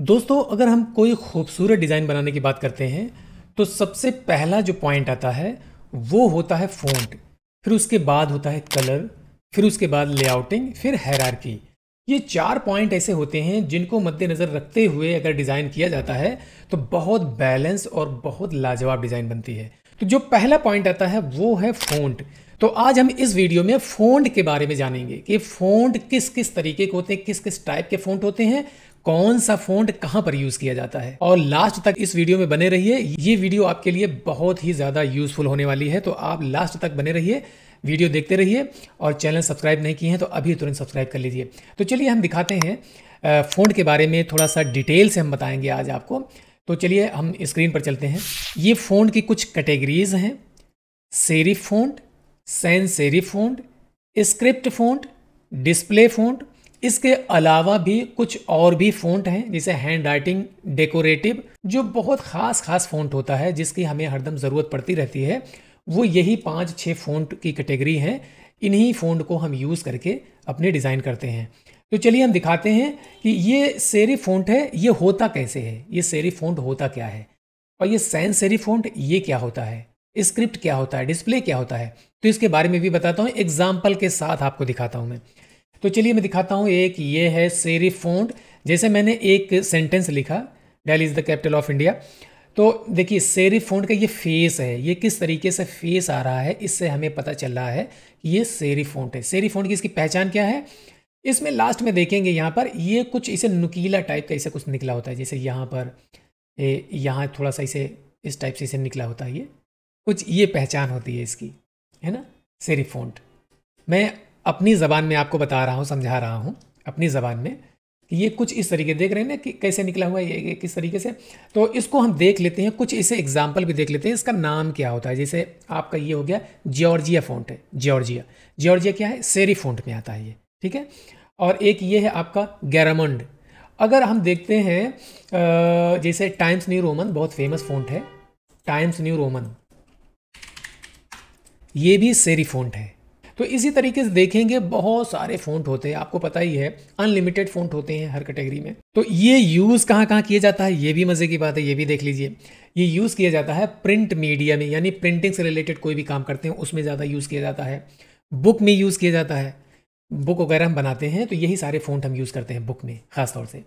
दोस्तों, अगर हम कोई खूबसूरत डिज़ाइन बनाने की बात करते हैं तो सबसे पहला जो पॉइंट आता है वो होता है फ़ॉन्ट। फिर उसके बाद होता है कलर, फिर उसके बाद लेआउटिंग, फिर हायरार्की। ये 4 पॉइंट ऐसे होते हैं जिनको मद्देनज़र रखते हुए अगर डिज़ाइन किया जाता है तो बहुत बैलेंस और बहुत लाजवाब डिज़ाइन बनती है। तो जो पहला पॉइंट आता है वो है फ़ॉन्ट। तो आज हम इस वीडियो में फ़ॉन्ट के बारे में जानेंगे कि फ़ॉन्ट किस किस तरीके के होते हैं, किस किस टाइप के फ़ॉन्ट होते हैं, कौन सा फ़ॉन्ट कहाँ पर यूज़ किया जाता है। और लास्ट तक इस वीडियो में बने रहिए। ये वीडियो आपके लिए बहुत ही ज़्यादा यूज़फुल होने वाली है, तो आप लास्ट तक बने रहिए, वीडियो देखते रहिए। और चैनल सब्सक्राइब नहीं किए हैं तो अभी तुरंत सब्सक्राइब कर लीजिए। तो चलिए हम दिखाते हैं फ़ॉन्ट के बारे में थोड़ा सा डिटेल से हम बताएंगे आज आपको। तो चलिए हम स्क्रीन पर चलते हैं। ये फ़ॉन्ट की कुछ कैटेगरीज हैं: serif font, sans serif font, script font, display font. इसके अलावा भी कुछ और भी फ़ॉन्ट हैं जैसे हैंड राइटिंग, डेकोरेटिव, जो बहुत ख़ास फ़ॉन्ट होता है जिसकी हमें हरदम ज़रूरत पड़ती रहती है। वो यही 5-6 फ़ॉन्ट की कैटेगरी हैं। इन्हीं फ़ॉन्ट को हम यूज़ करके अपने डिज़ाइन करते हैं। तो चलिए हम दिखाते हैं कि ये सेरिफ फ़ॉन्ट है, ये होता कैसे है, ये सेरिफ फ़ॉन्ट होता क्या है, और ये सैंस सेरिफ फ़ॉन्ट ये क्या होता है, स्क्रिप्ट क्या होता है, डिस्प्ले क्या होता है। तो इसके बारे में भी बताता हूँ, एग्जाम्पल के साथ आपको दिखाता हूँ मैं। तो चलिए मैं दिखाता हूँ। एक ये है सेरिफ फ़ॉन्ट। जैसे मैंने एक सेंटेंस लिखा, Delhi is the capital of India. तो देखिए सेरिफ फ़ॉन्ट का ये फेस है, ये किस तरीके से फेस आ रहा है, इससे हमें पता चल रहा है कि ये सेरिफ फ़ॉन्ट है। सेरिफ फ़ॉन्ट की इसकी पहचान क्या है, इसमें लास्ट में देखेंगे यहाँ पर ये कुछ इसे नुकीला टाइप का इसे कुछ निकला होता है। जैसे यहाँ पर यहाँ थोड़ा सा इसे इस टाइप से इसे निकला होता है, ये कुछ ये पहचान होती है इसकी, है ना, सेरिफ फ़ॉन्ट। मैं अपनी ज़बान में आपको बता रहा हूँ, समझा रहा हूँ अपनी ज़बान में कि ये कुछ इस तरीके देख रहे हैं ना कि कैसे निकला हुआ है, ये किस तरीके से। तो इसको हम देख लेते हैं, कुछ इसे एग्जाम्पल भी देख लेते हैं, इसका नाम क्या होता है। जैसे आपका ये हो गया जॉर्जिया फ़ॉन्ट है, जॉर्जिया। जॉर्जिया क्या है, सेरिफ फ़ॉन्ट में आता है ये, ठीक है। और एक ये है आपका गैरामंड। अगर हम देखते हैं जैसे टाइम्स न्यू रोमन बहुत फेमस फ़ॉन्ट है, टाइम्स न्यू रोमन, ये भी सेरिफ फ़ॉन्ट है। तो इसी तरीके से देखेंगे बहुत सारे फ़ॉन्ट होते हैं, आपको पता ही है अनलिमिटेड फ़ॉन्ट होते हैं हर कैटेगरी में। तो ये यूज़ कहाँ कहाँ किया जाता है, ये भी मज़े की बात है, ये भी देख लीजिए। ये यूज़ किया जाता है प्रिंट मीडिया में, यानी प्रिंटिंग से रिलेटेड कोई भी काम करते हैं उसमें ज़्यादा यूज़ किया जाता है। बुक में यूज़ किया जाता है, बुक वगैरह हम बनाते हैं तो यही सारे फ़ॉन्ट हम यूज़ करते हैं बुक में ख़ास तौर से।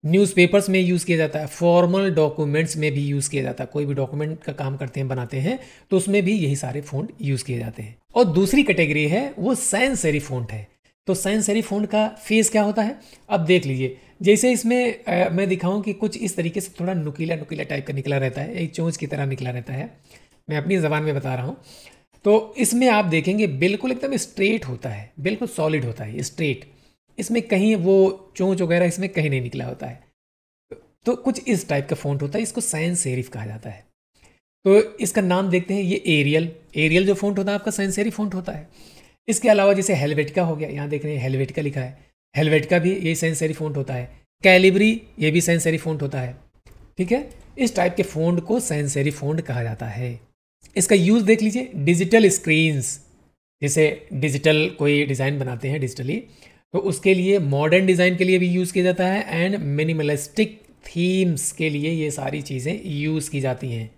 न्यूज़पेपर्स में यूज़ किया जाता है, फॉर्मल डॉक्यूमेंट्स में भी यूज़ किया जाता है। कोई भी डॉक्यूमेंट का काम करते हैं, बनाते हैं, तो उसमें भी यही सारे फ़ॉन्ट यूज़ किए जाते हैं। और दूसरी कैटेगरी है वो सैंस सेरिफ फ़ॉन्ट है। तो सैंस सेरिफ फ़ॉन्ट का फेस क्या होता है, अब देख लीजिए। जैसे इसमें मैं दिखाऊं कि कुछ इस तरीके से थोड़ा नुकीला नुकीला टाइप का निकला रहता है, एक चोंच की तरह निकला रहता है। मैं अपनी ज़बान में बता रहा हूँ। तो इसमें आप देखेंगे बिल्कुल एकदम स्ट्रेट होता है, बिल्कुल सॉलिड होता है, स्ट्रेट। इसमें कहीं वो चोंच वगैरह इसमें कहीं नहीं निकला होता है। तो कुछ इस टाइप का फ़ॉन्ट होता है, इसको सैंस सेरिफ कहा जाता है। तो इसका नाम देखते हैं, ये एरियल। एरियल जो फ़ॉन्ट होता है आपका सैंस सेरिफ फ़ॉन्ट होता है। इसके अलावा जैसे हेलवेटिका हो गया, यहाँ देख रहे हैं हेलवेटिका लिखा है, हेलवेटिका भी यही सैंस सेरिफ फ़ॉन्ट होता है। कैलिबरी ये भी सैंस सेरिफ फ़ॉन्ट होता है, ठीक है। इस टाइप के फ़ॉन्ट को सैंस सेरिफ फ़ॉन्ट कहा जाता है। इसका यूज़ देख लीजिए, डिजिटल स्क्रीन्स, जैसे डिजिटल कोई डिज़ाइन बनाते हैं डिजिटली, तो उसके लिए मॉडर्न डिज़ाइन के लिए भी यूज़ किया जाता है, एंड मिनिमलिस्टिक थीम्स के लिए ये सारी चीज़ें यूज़ की जाती हैं।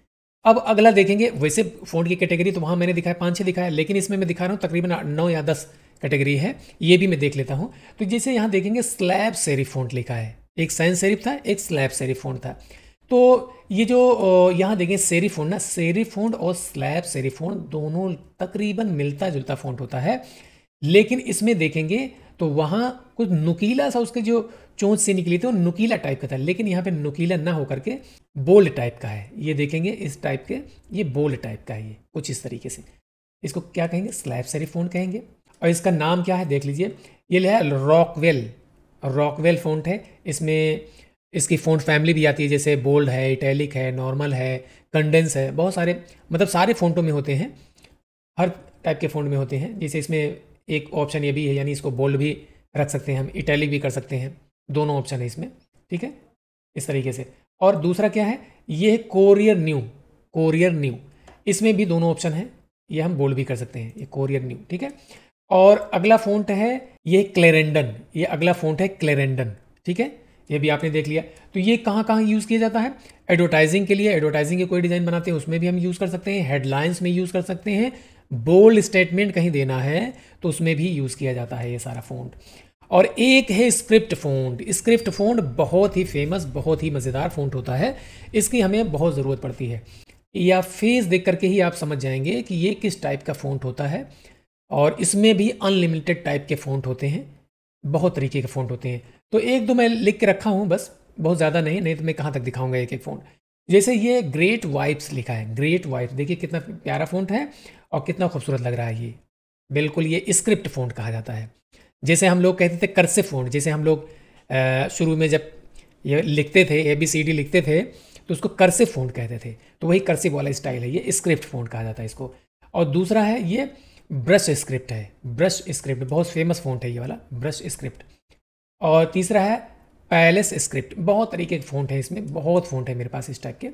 अब अगला देखेंगे, वैसे फ़ॉन्ट की कैटेगरी तो वहाँ मैंने दिखाया 5-6 दिखाया, लेकिन इसमें मैं दिखा रहा हूँ तकरीबन 9 या 10 कैटेगरी है, ये भी मैं देख लेता हूँ। तो जैसे यहाँ देखेंगे स्लैब सेरिफ फ़ॉन्ट लिखा है, एक सैंस सेरिफ था, एक स्लैब सेरिफ फ़ॉन्ट था। तो ये जो यहाँ देखें सेरिफ फ़ॉन्ट ना, सेरिफ फ़ॉन्ट और स्लैब सेरिफ फ़ॉन्ट दोनों तकरीबन मिलता जुलता फ़ॉन्ट होता है, लेकिन इसमें देखेंगे तो वहाँ कुछ नुकीला सा उसके जो चोंच से निकली थी वो नुकीला टाइप का था, लेकिन यहाँ पे नुकीला ना होकर के बोल्ड टाइप का है। ये देखेंगे इस टाइप के, ये बोल्ड टाइप का है, ये कुछ इस तरीके से। इसको क्या कहेंगे, स्लैब सेरिफ फ़ॉन्ट कहेंगे। और इसका नाम क्या है देख लीजिए, ये है रॉकवेल, रॉकवेल फ़ॉन्ट है। इसमें इसकी फ़ॉन्ट फैमिली भी आती है, जैसे बोल्ड है, इटैलिक है, नॉर्मल है, कंडेंस है, बहुत सारे, मतलब सारे फ़ॉन्टों में होते हैं, हर टाइप के फ़ॉन्ट में होते हैं। जैसे इसमें एक ऑप्शन ये भी है, यानी इसको बोल्ड भी रख सकते हैं हम, इटैलिक भी कर सकते हैं, दोनों ऑप्शन है इसमें, ठीक है, इस तरीके से। और दूसरा क्या है, ये है कोरियर न्यू, कोरियर न्यू, इसमें भी दोनों ऑप्शन है, ये हम बोल्ड भी कर सकते हैं, ये कोरियर न्यू, ठीक है। और अगला फ़ॉन्ट है ये क्लेरेंडन, ये अगला फ़ॉन्ट है क्लेरेंडन, ठीक है। ये भी आपने देख लिया। तो ये कहाँ कहाँ यूज़ किया जाता है? एडवर्टाइजिंग के लिए, एडवर्टाइजिंग के कोई डिज़ाइन बनाते हैं उसमें भी हम यूज़ कर सकते हैं, हेडलाइंस में यूज़ कर सकते हैं, बोल्ड स्टेटमेंट कहीं देना है तो उसमें भी यूज़ किया जाता है ये सारा फ़ॉन्ट। और एक है स्क्रिप्ट फ़ॉन्ट। स्क्रिप्ट फ़ॉन्ट बहुत ही फेमस, बहुत ही मज़ेदार फ़ॉन्ट होता है, इसकी हमें बहुत ज़रूरत पड़ती है। या फेस देख करके ही आप समझ जाएंगे कि ये किस टाइप का फ़ॉन्ट होता है। और इसमें भी अनलिमिटेड टाइप के फ़ॉन्ट होते हैं, बहुत तरीके के फ़ॉन्ट होते हैं। तो एक दो मैं लिख के रखा हूँ बस, बहुत ज़्यादा नहीं, नहीं तो मैं कहाँ तक दिखाऊंगा एक एक फ़ॉन्ट। जैसे ये ग्रेट वाइब्स लिखा है, ग्रेट वाइब्स, देखिए कितना प्यारा फ़ॉन्ट है और कितना खूबसूरत लग रहा है ये। बिल्कुल ये स्क्रिप्ट फ़ॉन्ट कहा जाता है। जैसे हम लोग कहते थे कर्सिव फ़ॉन्ट, जैसे हम लोग शुरू में जब ये लिखते थे ABCD लिखते थे तो उसको कर्सिव फ़ॉन्ट कहते थे, तो वही कर्सिव वाला स्टाइल है, ये स्क्रिप्ट फ़ॉन्ट कहा जाता है इसको। और दूसरा है ये ब्रश स्क्रिप्ट है, ब्रश स्क्रिप्ट बहुत फेमस फ़ॉन्ट है ये वाला ब्रश स्क्रिप्ट। और तीसरा है पैलेस स्क्रिप्ट, बहुत तरीके के फ़ॉन्ट है इसमें, बहुत फ़ॉन्ट है मेरे पास इस टाइप के।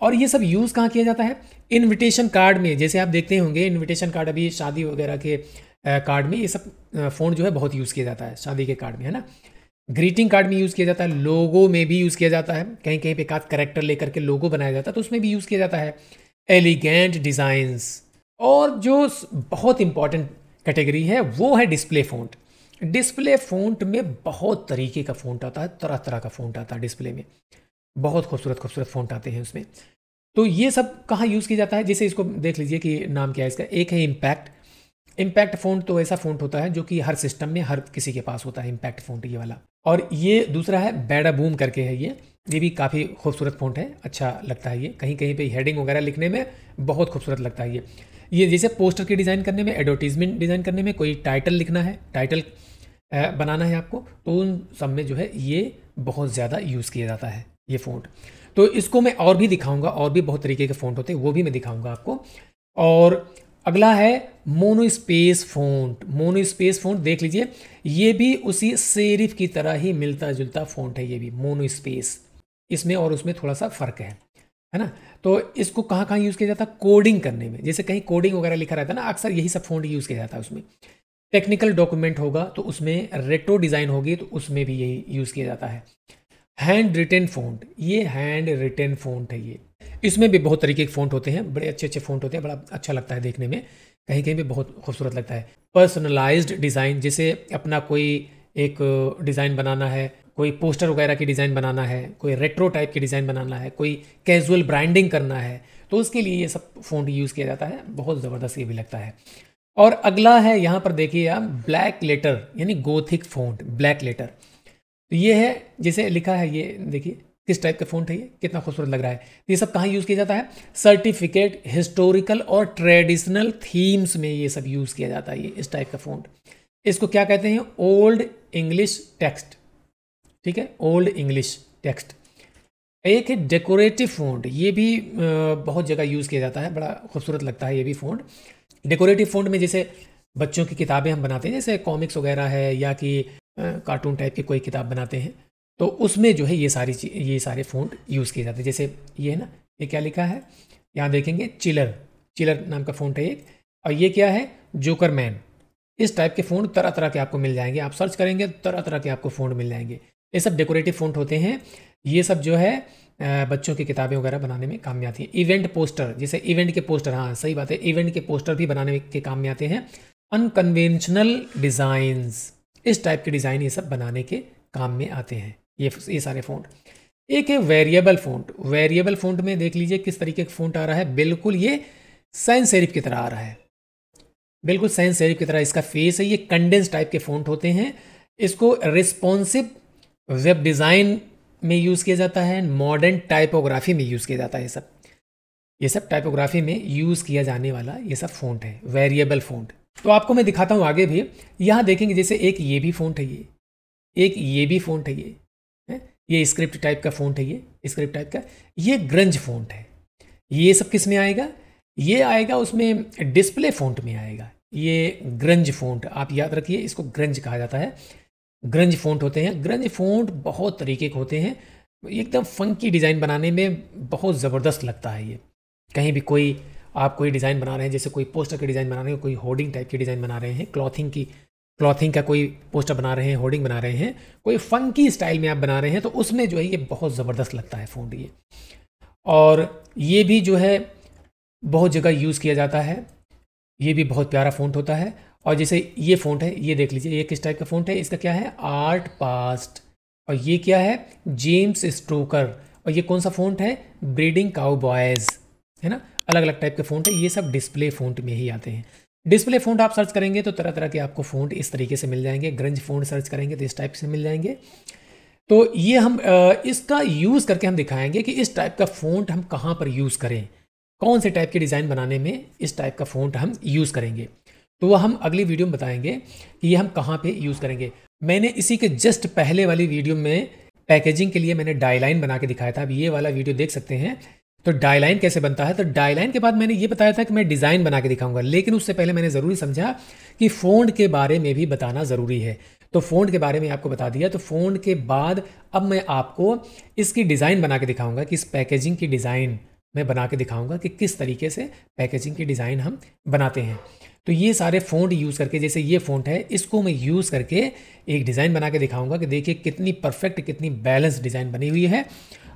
और ये सब यूज़ कहाँ किया जाता है? इनविटेशन कार्ड में, जैसे आप देखते होंगे इनविटेशन कार्ड अभी शादी वगैरह के कार्ड में ये सब फ़ॉन्ट जो है बहुत यूज़ किया जाता है शादी के कार्ड में, है ना। ग्रीटिंग कार्ड में यूज़ किया जाता है, लोगो में भी यूज़ किया जाता है, कहीं कहीं पे एक आध करेक्टर लेकर के लोगो बनाया जाता है तो उसमें भी यूज़ किया जाता है। Elegant designs. और जो बहुत इंपॉर्टेंट कैटेगरी है वो है डिस्प्ले फ़ॉन्ट। डिस्प्ले फ़ॉन्ट में बहुत तरीके का फ़ॉन्ट आता है, तरह तरह का फ़ॉन्ट आता है डिस्प्ले में, बहुत खूबसूरत खूबसूरत फ़ॉन्ट आते हैं उसमें। तो ये सब कहाँ यूज़ किया जाता है? जैसे इसको देख लीजिए कि नाम क्या है इसका। एक है इम्पैक्ट। इम्पैक्ट फ़ॉन्ट तो ऐसा फ़ॉन्ट होता है जो कि हर सिस्टम में हर किसी के पास होता है, इम्पैक्ट फ़ॉन्ट ये वाला। और ये दूसरा है बैडा बूम करके है, ये भी काफ़ी खूबसूरत फ़ॉन्ट है, अच्छा लगता है ये, कहीं कहीं पे हेडिंग वगैरह लिखने में बहुत खूबसूरत लगता है ये जैसे पोस्टर की डिज़ाइन करने में, एडवर्टीजमेंट डिज़ाइन करने में, कोई टाइटल लिखना है, टाइटल बनाना है आपको, तो उन सब में जो है ये बहुत ज़्यादा यूज़ किया जाता है ये फ़ॉन्ट। तो इसको मैं और भी दिखाऊंगा, और भी बहुत तरीके के फ़ॉन्ट होते हैं वो भी मैं दिखाऊंगा आपको। और अगला है मोनोस्पेस फ़ॉन्ट। मोनोस्पेस फ़ॉन्ट देख लीजिए, ये भी उसी सेरिफ की तरह ही मिलता जुलता फ़ॉन्ट है, ये भी मोनोस्पेस, इसमें और उसमें थोड़ा सा फ़र्क है ना। तो इसको कहाँ कहाँ यूज़ किया जाता है? कोडिंग करने में, जैसे कहीं कोडिंग वगैरह लिखा रहता है ना, अक्सर यही सब फ़ॉन्ट यूज़ किया जाता है उसमें। टेक्निकल डॉक्यूमेंट होगा तो उसमें, रेट्रो डिज़ाइन होगी तो उसमें भी यही यूज़ किया जाता है। हैंड रिटेन फ़ॉन्ट, ये हैंड रिटेन फ़ॉन्ट है ये, इसमें भी बहुत तरीके के फ़ॉन्ट होते हैं, बड़े अच्छे अच्छे फ़ॉन्ट होते हैं, बड़ा अच्छा लगता है देखने में, कहीं कहीं भी बहुत खूबसूरत लगता है। पर्सनलाइज्ड डिज़ाइन, जैसे अपना कोई एक डिज़ाइन बनाना है, कोई पोस्टर वगैरह की डिज़ाइन बनाना है, कोई रेट्रो टाइप की डिज़ाइन बनाना है, कोई कैजुअल ब्रांडिंग करना है, तो उसके लिए ये सब फ़ॉन्ट यूज़ किया जाता है, बहुत ज़बरदस्त ये भी लगता है। और अगला है यहाँ पर देखिए आप, ब्लैक लेटर यानी गोथिक फ़ॉन्ट, ब्लैक लेटर। तो ये है, जैसे लिखा है ये देखिए किस टाइप का फ़ॉन्ट है ये, कितना खूबसूरत लग रहा है। ये सब कहाँ यूज़ किया जाता है? सर्टिफिकेट, हिस्टोरिकल और ट्रेडिशनल थीम्स में ये सब यूज़ किया जाता है, ये इस टाइप का फ़ॉन्ट। इसको क्या कहते हैं? ओल्ड इंग्लिश टेक्स्ट, ठीक है, ओल्ड इंग्लिश टेक्स्ट। एक है डेकोरेटिव फ़ॉन्ट, ये भी बहुत जगह यूज़ किया जाता है, बड़ा खूबसूरत लगता है ये भी फ़ॉन्ट। डेकोरेटिव फ़ॉन्ट में जैसे बच्चों की किताबें हम बनाते हैं, जैसे कॉमिक्स वगैरह है या कि कार्टून टाइप की कोई किताब बनाते हैं, तो उसमें जो है ये सारे फ़ॉन्ट यूज़ किए जाते हैं। जैसे ये है ना, ये क्या लिखा है यहाँ देखेंगे, चिलर, चिलर नाम का फ़ॉन्ट है एक। और ये क्या है? Joker man. इस टाइप के फ़ॉन्ट तरह तरह के आपको मिल जाएंगे, आप सर्च करेंगे तरह तरह के आपको फ़ॉन्ट मिल जाएंगे। ये सब डेकोरेटिव फ़ॉन्ट होते हैं, ये सब जो है बच्चों की किताबें वगैरह बनाने में काम में आती है। इवेंट पोस्टर, जैसे इवेंट के पोस्टर, हाँ सही बात है, इवेंट के पोस्टर भी बनाने के काम में आते हैं। अनकन्वेंशनल डिज़ाइंस, इस टाइप के डिज़ाइन ये सब बनाने के काम में आते हैं ये सारे फ़ॉन्ट। एक है वेरिएबल फ़ॉन्ट। वेरिएबल फ़ॉन्ट में देख लीजिए किस तरीके का फ़ॉन्ट आ रहा है, बिल्कुल ये सैंस सेरिफ की तरह आ रहा है, बिल्कुल सैंस सेरिफ की तरह इसका फेस है। ये कंडेंस टाइप के फ़ॉन्ट होते हैं, इसको रिस्पॉन्सिव वेब डिज़ाइन में यूज़ किया जाता है, मॉडर्न टाइपोग्राफी में यूज़ किया जाता है। ये सब टाइपोग्राफी में यूज़ किया जाने वाला ये सब फ़ॉन्ट है, वेरिएबल फ़ॉन्ट। तो आपको मैं दिखाता हूँ आगे भी, यहाँ देखेंगे जैसे एक ये भी फ़ॉन्ट है, एक ये भी फ़ॉन्ट है, ये स्क्रिप्ट टाइप का फ़ॉन्ट है, ये स्क्रिप्ट टाइप का, ये ग्रंज फ़ॉन्ट है। ये सब किस में आएगा? ये आएगा उसमें डिस्प्ले फ़ॉन्ट में आएगा। ये ग्रंज फ़ॉन्ट, आप याद रखिए इसको ग्रंज कहा जाता है, ग्रंज फ़ॉन्ट होते हैं। ग्रंज फ़ॉन्ट बहुत तरीके के होते हैं, एकदम फंकी डिज़ाइन बनाने में बहुत ज़बरदस्त लगता है ये। कहीं भी कोई आप कोई डिज़ाइन बना रहे हैं, जैसे कोई पोस्टर की डिज़ाइन बना रहे हैं, कोई होर्डिंग टाइप की डिज़ाइन बना रहे हैं, क्लॉथिंग की क्लॉथिंग का कोई पोस्टर बना रहे हैं, होर्डिंग बना रहे हैं, कोई फंकी स्टाइल में आप बना रहे हैं, तो उसमें जो है ये बहुत ज़बरदस्त लगता है फ़ॉन्ट ये। और ये भी जो है बहुत जगह यूज़ किया जाता है, ये भी बहुत प्यारा फ़ॉन्ट होता है। और जैसे ये फ़ॉन्ट है, ये देख लीजिए, ये किस टाइप का फ़ॉन्ट है, इसका क्या है, आर्ट पास्ट। और ये क्या है, जेम्स स्ट्रोकर। और ये कौन सा फ़ॉन्ट है, ब्रीडिंग काउ बॉयज़, है ना। अलग अलग टाइप के फ़ॉन्ट है, ये सब डिस्प्ले फ़ॉन्ट में ही आते हैं। डिस्प्ले फ़ॉन्ट आप सर्च करेंगे तो तरह तरह के आपको फ़ॉन्ट इस तरीके से मिल जाएंगे। ग्रंज फ़ॉन्ट सर्च करेंगे तो इस टाइप से मिल जाएंगे। तो ये हम इसका यूज़ करके हम दिखाएंगे कि इस टाइप का फ़ॉन्ट हम कहाँ पर यूज़ करें, कौन से टाइप के डिज़ाइन बनाने में इस टाइप का फ़ॉन्ट हम यूज़ करेंगे। तो वह हम अगली वीडियो में बताएंगे कि ये हम कहाँ पे यूज़ करेंगे। मैंने इसी के जस्ट पहले वाली वीडियो में पैकेजिंग के लिए मैंने डायलाइन बना के दिखाया था। अब ये वाला वीडियो देख सकते हैं। तो डायलाइन कैसे बनता है, तो डायलाइन के बाद मैंने ये बताया था कि मैं डिज़ाइन बना के दिखाऊंगा, लेकिन उससे पहले मैंने ज़रूरी समझा कि फ़ॉन्ट के बारे में भी बताना ज़रूरी है। तो फ़ॉन्ट के बारे में आपको बता दिया। तो फ़ॉन्ट के बाद अब मैं आपको इसकी डिज़ाइन बना के दिखाऊंगा कि इस पैकेजिंग की डिज़ाइन मैं बना के दिखाऊंगा कि किस तरीके से पैकेजिंग की डिज़ाइन हम बनाते हैं। तो ये सारे फ़ॉन्ट यूज़ करके, जैसे ये फ़ॉन्ट है, इसको मैं यूज़ करके एक डिज़ाइन बना के दिखाऊंगा कि देखिए कितनी परफेक्ट, कितनी बैलेंस डिज़ाइन बनी हुई है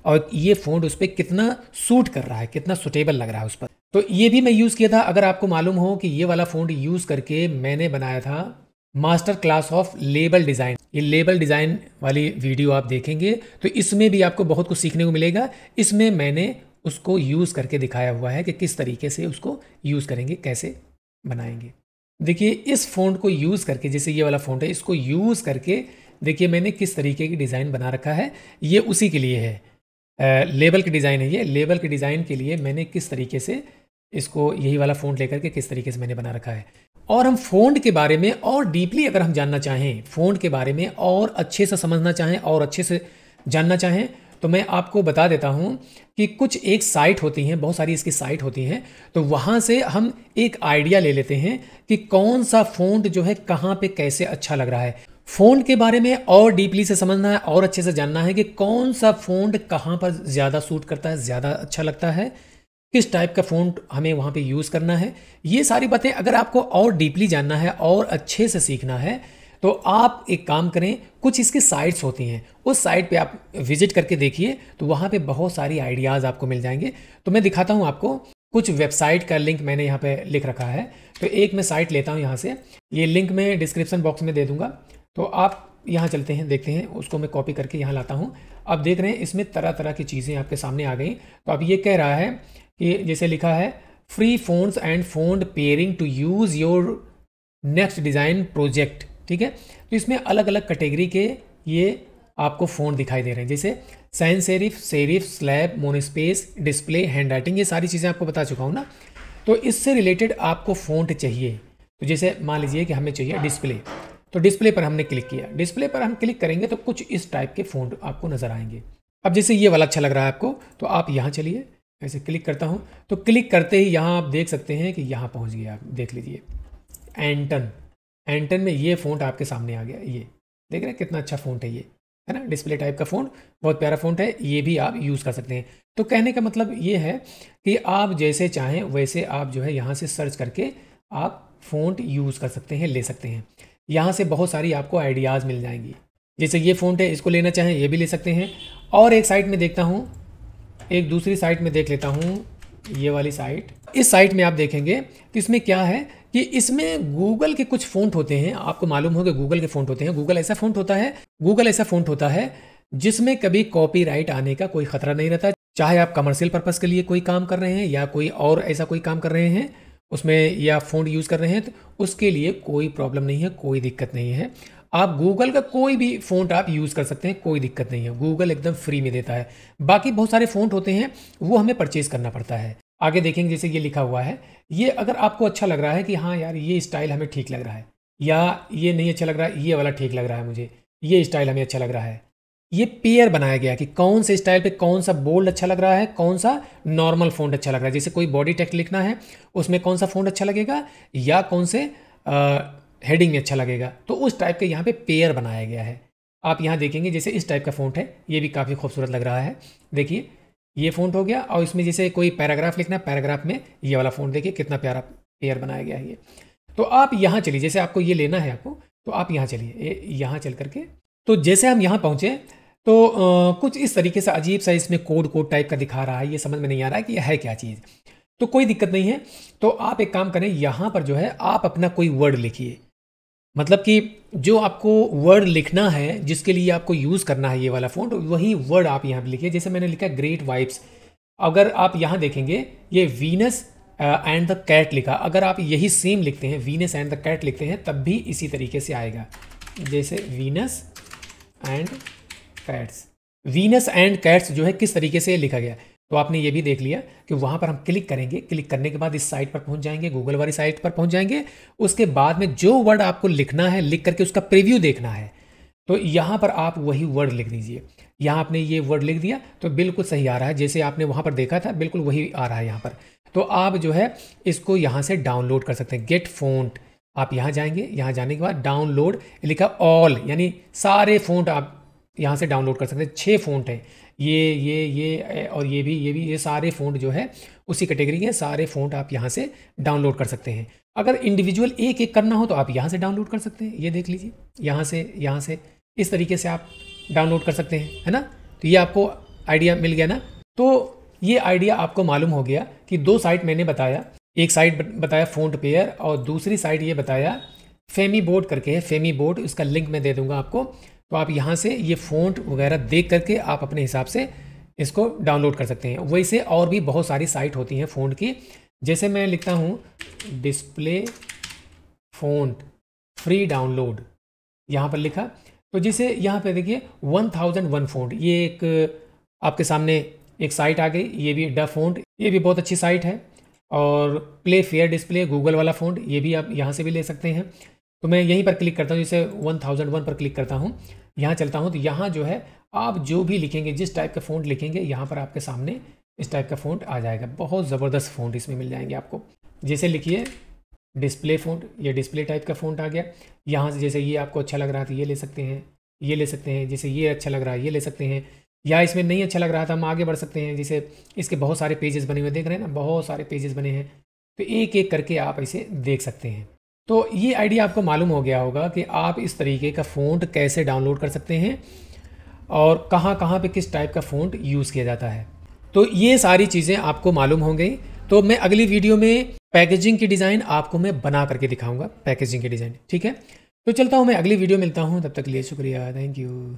और ये फ़ॉन्ट उस पर कितना सूट कर रहा है, कितना सुटेबल लग रहा है उस पर। तो ये भी मैं यूज़ किया था। अगर आपको मालूम हो कि ये वाला फ़ॉन्ट यूज़ करके मैंने बनाया था master class of label design, ये लेबल डिज़ाइन वाली वीडियो आप देखेंगे तो इसमें भी आपको बहुत कुछ सीखने को मिलेगा। इसमें मैंने उसको यूज़ करके दिखाया हुआ है कि किस तरीके से उसको यूज़ करेंगे, कैसे बनाएंगे। देखिए इस फ़ॉन्ट को यूज़ करके, जैसे ये वाला फ़ॉन्ट है, इसको यूज़ करके देखिए मैंने किस तरीके की डिज़ाइन बना रखा है। ये उसी के लिए है, लेबल की डिज़ाइन है। ये लेबल की डिज़ाइन के लिए मैंने किस तरीके से इसको, यही वाला फ़ॉन्ट लेकर के किस तरीके से मैंने बना रखा है। और हम फ़ॉन्ट के बारे में और डीपली अगर हम जानना चाहें, फ़ॉन्ट के बारे में और अच्छे से समझना चाहें और अच्छे से जानना चाहें, तो मैं आपको बता देता हूं कि कुछ एक साइट होती हैं, बहुत सारी इसकी साइट होती हैं। तो वहां से हम एक आइडिया ले लेते हैं कि कौन सा फ़ॉन्ट जो है कहाँ पे कैसे अच्छा लग रहा है। फ़ॉन्ट के बारे में और डीपली से समझना है और अच्छे से जानना है कि कौन सा फ़ॉन्ट कहाँ पर ज़्यादा सूट करता है, ज़्यादा अच्छा लगता है, किस टाइप का फ़ॉन्ट हमें वहाँ पे यूज़ करना है। ये सारी बातें अगर आपको और डीपली जानना है और अच्छे से सीखना है तो आप एक काम करें, कुछ इसकी साइट्स होती हैं, उस साइट पे आप विजिट करके देखिए, तो वहाँ पे बहुत सारी आइडियाज़ आपको मिल जाएंगे। तो मैं दिखाता हूँ आपको, कुछ वेबसाइट का लिंक मैंने यहाँ पे लिख रखा है। तो एक मैं साइट लेता हूँ यहाँ से, ये लिंक मैं डिस्क्रिप्शन बॉक्स में दे दूँगा। तो आप यहाँ चलते हैं, देखते हैं, उसको मैं कॉपी करके यहाँ लाता हूँ। अब देख रहे हैं इसमें तरह तरह की चीज़ें आपके सामने आ गई। तो अब ये कह रहा है कि जैसे लिखा है, free fonts and font pairing to use your next design project. ठीक है, तो इसमें अलग अलग कैटेगरी के ये आपको फ़ॉन्ट दिखाई दे रहे हैं, जैसे sans serif, serif, slab, monospace, display, hand writing, ये सारी चीज़ें आपको बता चुका हूँ ना। तो इससे रिलेटेड आपको फ़ॉन्ट चाहिए। तो जैसे मान लीजिए कि हमें चाहिए डिस्प्ले, तो डिस्प्ले पर हमने क्लिक किया। डिस्प्ले पर हम क्लिक करेंगे तो कुछ इस टाइप के फ़ॉन्ट आपको नज़र आएंगे। अब जैसे ये वाला अच्छा लग रहा है आपको, तो आप यहाँ चलिए, ऐसे क्लिक करता हूँ, तो क्लिक करते ही यहाँ आप देख सकते हैं कि यहाँ पहुँच गया। आप देख लीजिए, एंटन में ये फ़ॉन्ट आपके सामने आ गया। ये देख रहे हैं कितना अच्छा फ़ॉन्ट है, ये है ना, डिस्प्ले टाइप का फ़ॉन्ट, बहुत प्यारा फ़ॉन्ट है। ये भी आप यूज़ कर सकते हैं। तो कहने का मतलब ये है कि आप जैसे चाहें वैसे आप जो है यहाँ से सर्च करके आप फ़ॉन्ट यूज़ कर सकते हैं, ले सकते हैं। यहाँ से बहुत सारी आपको आइडियाज़ मिल जाएंगी। जैसे ये फ़ॉन्ट है, इसको लेना चाहें ये भी ले सकते हैं। और एक साइट में देखता हूँ, एक दूसरी साइट में देख लेता हूँ, ये वाली साइट। इस साइट में आप देखेंगे तो इसमें क्या है कि इसमें गूगल के कुछ फ़ॉन्ट होते हैं। आपको मालूम होगा गूगल के फ़ॉन्ट होते हैं। गूगल ऐसा फ़ॉन्ट होता है जिसमें कभी कॉपीराइट आने का कोई खतरा नहीं रहता। चाहे आप कमर्शियल पर्पज़ के लिए कोई काम कर रहे हैं या कोई और ऐसा कोई काम कर रहे हैं उसमें, या फ़ॉन्ट यूज़ कर रहे हैं, तो उसके लिए कोई प्रॉब्लम नहीं है, कोई दिक्कत नहीं है। आप गूगल का कोई भी फ़ॉन्ट आप यूज़ कर सकते हैं, कोई दिक्कत नहीं है। गूगल एकदम फ्री में देता है। बाकी बहुत सारे फ़ॉन्ट होते हैं वो हमें परचेज़ करना पड़ता है। आगे देखेंगे, जैसे ये लिखा हुआ है, ये अगर आपको अच्छा लग रहा है कि हाँ यार ये स्टाइल हमें ठीक लग रहा है, या ये नहीं अच्छा लग रहा है, ये वाला ठीक लग रहा है, मुझे ये स्टाइल हमें अच्छा लग रहा है। ये पेयर बनाया गया कि कौन से स्टाइल पे कौन सा बोल्ड अच्छा लग रहा है, कौन सा नॉर्मल फ़ॉन्ट अच्छा लग रहा है। जैसे कोई बॉडी टेक्स्ट लिखना है उसमें कौन सा फ़ॉन्ट अच्छा लगेगा, या कौन से हेडिंग में अच्छा लगेगा, तो उस टाइप के यहाँ पे पेयर बनाया गया है। आप यहाँ देखेंगे जैसे इस टाइप का फ़ॉन्ट है, ये भी काफ़ी खूबसूरत लग रहा है। देखिए ये फ़ॉन्ट हो गया, और इसमें जैसे कोई पैराग्राफ लिखना है, पैराग्राफ में ये वाला फ़ॉन्ट देखिए कितना प्यारा पेयर बनाया गया है ये। तो आप यहाँ चलिए, जैसे आपको ये लेना है आपको, तो आप यहाँ चलिए, यहाँ चल करके तो जैसे हम यहाँ पहुँचे तो कुछ इस तरीके से अजीब सा इसमें कोड टाइप का दिखा रहा है, ये समझ में नहीं आ रहा है कि यह है क्या चीज़। तो कोई दिक्कत नहीं है, तो आप एक काम करें, यहाँ पर जो है आप अपना कोई वर्ड लिखिए, मतलब कि जो आपको वर्ड लिखना है, जिसके लिए आपको यूज़ करना है ये वाला फ़ॉन्ट, वही वर्ड आप यहाँ पे लिखिए। जैसे मैंने लिखा ग्रेट वाइब्स, अगर आप यहाँ देखेंगे ये वीनस एंड द कैट लिखा, अगर आप यही सेम लिखते हैं, वीनस एंड द कैट लिखते हैं, तब भी इसी तरीके से आएगा, जैसे Venus and cats. Venus and cats जो है किस तरीके से लिखा गया, तो आपने ये भी देख लिया कि वहाँ पर हम क्लिक करेंगे, क्लिक करने के बाद इस साइट पर पहुँच जाएंगे, गूगल वाली साइट पर पहुँच जाएंगे। उसके बाद में जो वर्ड आपको लिखना है, लिख करके उसका प्रीव्यू देखना है, तो यहाँ पर आप वही वर्ड लिख दीजिए। यहाँ आपने ये वर्ड लिख दिया तो बिल्कुल सही आ रहा है, जैसे आपने वहाँ पर देखा था बिल्कुल वही आ रहा है यहाँ पर। तो आप जो है इसको यहाँ से डाउनलोड कर सकते हैं। गेट फ़ॉन्ट, आप यहाँ जाएंगे, यहाँ जाने के बाद डाउनलोड लिखा ऑल, यानी सारे फ़ॉन्ट आप यहाँ से डाउनलोड कर सकते हैं। 6 फ़ॉन्ट हैं, ये और ये सारे फ़ॉन्ट जो है उसी कैटेगरी के, सारे फ़ॉन्ट आप यहाँ से डाउनलोड कर सकते हैं। अगर इंडिविजुअल एक एक करना हो तो आप यहाँ से डाउनलोड कर सकते हैं, ये देख लीजिए, यहाँ से इस तरीके से आप डाउनलोड कर सकते हैं, है ना। तो ये आपको आइडिया मिल गया ना। तो ये आइडिया आपको मालूम हो गया कि 2 साइट मैंने बताया, एक साइट बताया फ़ॉन्ट पेयर और दूसरी साइट ये बताया फेमी बोर्ड करके है, फेमी बोर्ड, इसका लिंक मैं दे दूंगा आपको। तो आप यहाँ से ये फ़ॉन्ट वगैरह देख करके आप अपने हिसाब से इसको डाउनलोड कर सकते हैं। वैसे और भी बहुत सारी साइट होती हैं फ़ॉन्ट की, जैसे मैं लिखता हूँ डिस्प्ले फ़ॉन्ट फ्री डाउनलोड, यहाँ पर लिखा, तो जैसे यहाँ पे देखिए 1001 फ़ॉन्ट, ये एक आपके सामने एक साइट आ गई, ये भी ड फ़ॉन्ट, ये भी बहुत अच्छी साइट है। और प्ले फेयर डिस्प्ले गूगल वाला फ़ॉन्ट, ये भी आप यहाँ से भी ले सकते हैं। तो मैं यहीं पर क्लिक करता हूँ, जैसे 1001 पर क्लिक करता हूँ, यहाँ चलता हूँ, तो यहाँ जो है आप जो भी लिखेंगे, जिस टाइप का फ़ॉन्ट लिखेंगे, यहाँ पर आपके सामने इस टाइप का फ़ॉन्ट आ जाएगा। बहुत ज़बरदस्त फ़ॉन्ट इसमें मिल जाएंगे आपको। जैसे लिखिए डिस्प्ले फ़ॉन्ट, ये डिस्प्ले टाइप का फ़ॉन्ट आ गया। यहाँ से जैसे ये आपको अच्छा लग रहा था ये ले सकते हैं, ये ले सकते हैं, जैसे ये अच्छा लग रहा है ये ले सकते हैं, या इसमें नहीं अच्छा लग रहा था हम आगे बढ़ सकते हैं। जैसे इसके बहुत सारे पेजेस बने हुए देख रहे हैं ना, बहुत सारे पेजेस बने हैं, तो एक एक करके आप इसे देख सकते हैं। तो ये आइडिया आपको मालूम हो गया होगा कि आप इस तरीके का फ़ॉन्ट कैसे डाउनलोड कर सकते हैं और कहाँ कहाँ पे किस टाइप का फ़ॉन्ट यूज़ किया जाता है। तो ये सारी चीज़ें आपको मालूम हो गई। तो मैं अगली वीडियो में पैकेजिंग की डिज़ाइन आपको मैं बना करके दिखाऊंगा, पैकेजिंग की डिज़ाइन, ठीक है। तो चलता हूँ मैं, अगली वीडियो मिलता हूँ, तब तक के लिए शुक्रिया, थैंक यू।